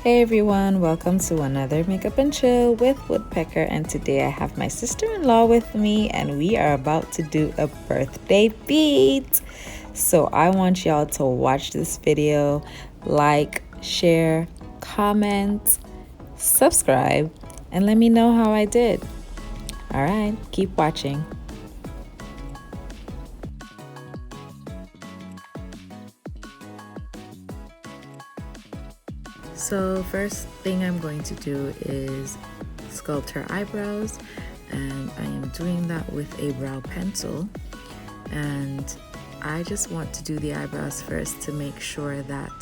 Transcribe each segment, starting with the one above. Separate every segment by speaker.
Speaker 1: Hey everyone, welcome to another Makeup and Chill with Woodpecker, and today I have my sister-in-law with me and we are about to do a birthday beat. So I want y'all to watch this video, like, share, comment, subscribe, and let me know how I did. All right, keep watching. So first thing I'm going to do is sculpt her eyebrows, and I am doing that with a brow pencil. And I just want to do the eyebrows first to make sure that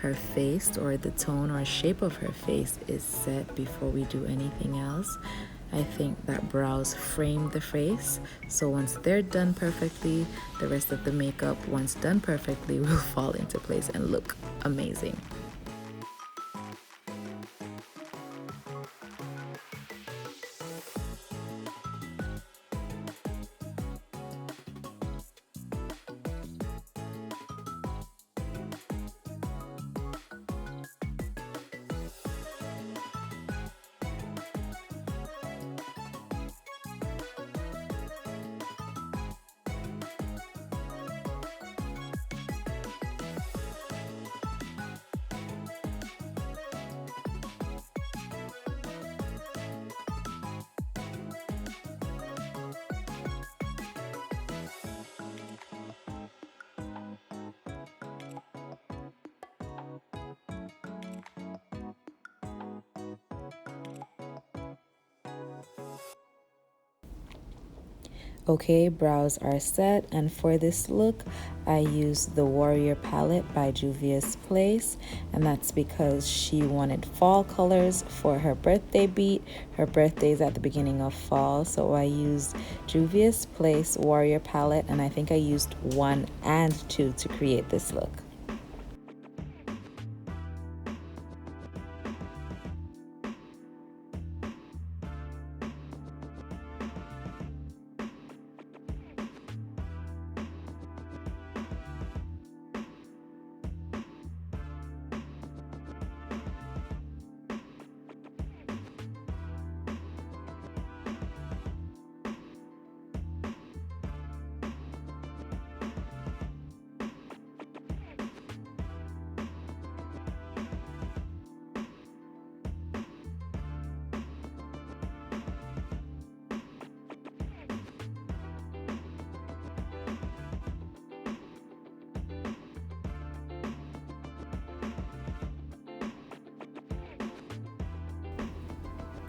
Speaker 1: her face, or the tone or shape of her face, is set before we do anything else. I think that brows frame the face, so once they're done perfectly, the rest of the makeup, once done perfectly, will fall into place and look amazing. Okay, brows are set, and for this look I used the Warrior palette by Juvia's Place, and that's because she wanted fall colors for her birthday beat. Her birthday is at the beginning of fall, so I used Juvia's Place Warrior palette, and I think I used 1 and 2 to create this look.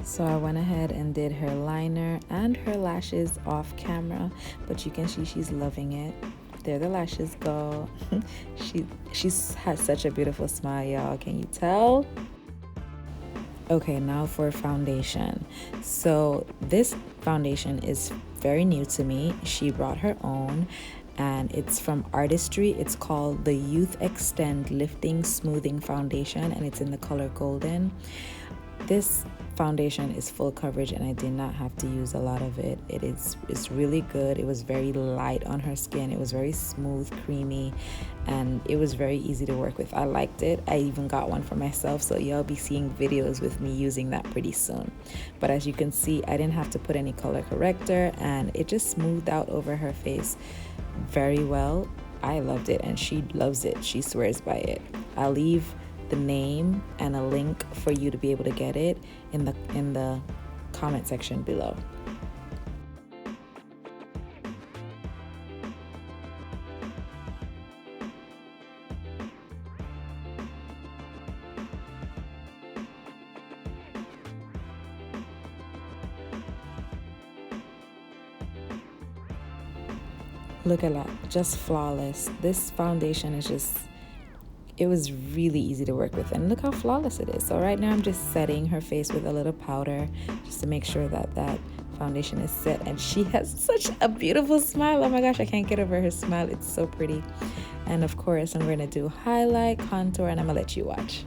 Speaker 1: So I went ahead and did her liner and her lashes off camera, but you can see she's loving it. There the lashes go. she has such a beautiful smile, y'all. Can you tell? Okay, now for foundation. So this foundation is very new to me. She brought her own, and it's from Artistry. It's called the Youth Xtend Lifting Smoothing Foundation, and it's in the color Golden. This foundation is full coverage, and I did not have to use a lot of it. It's really good. It was very light on her skin. It was very smooth, creamy, and it was very easy to work with. I liked it. I even got one for myself, so y'all be seeing videos with me using that pretty soon. But as you can see, I didn't have to put any color corrector, and it just smoothed out over her face very well. I loved it, and she loves it. She swears by it. I'll leave the name and a link for you to be able to get it in the comment section below. Look at that, just flawless. This foundation is just, it was really easy to work with, and look how flawless it is. So right now I'm just setting her face with a little powder just to make sure that that foundation is set, and she has such a beautiful smile. Oh my gosh, I can't get over her smile. It's so pretty. And of course I'm going to do highlight, contour, and I'm gonna let you watch.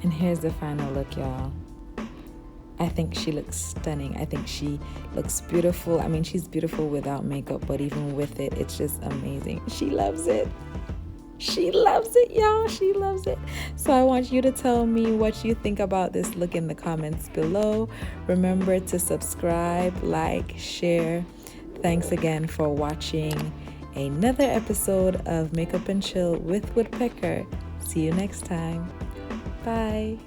Speaker 1: And here's the final look, y'all. I think she looks stunning. I think she looks beautiful. I mean, she's beautiful without makeup, but even with it, it's just amazing. She loves it. She loves it, y'all. She loves it. So I want you to tell me what you think about this look in the comments below. Remember to subscribe, like, share. Thanks again for watching another episode of Makeup and Chill with Woodpecker. See you next time. Bye.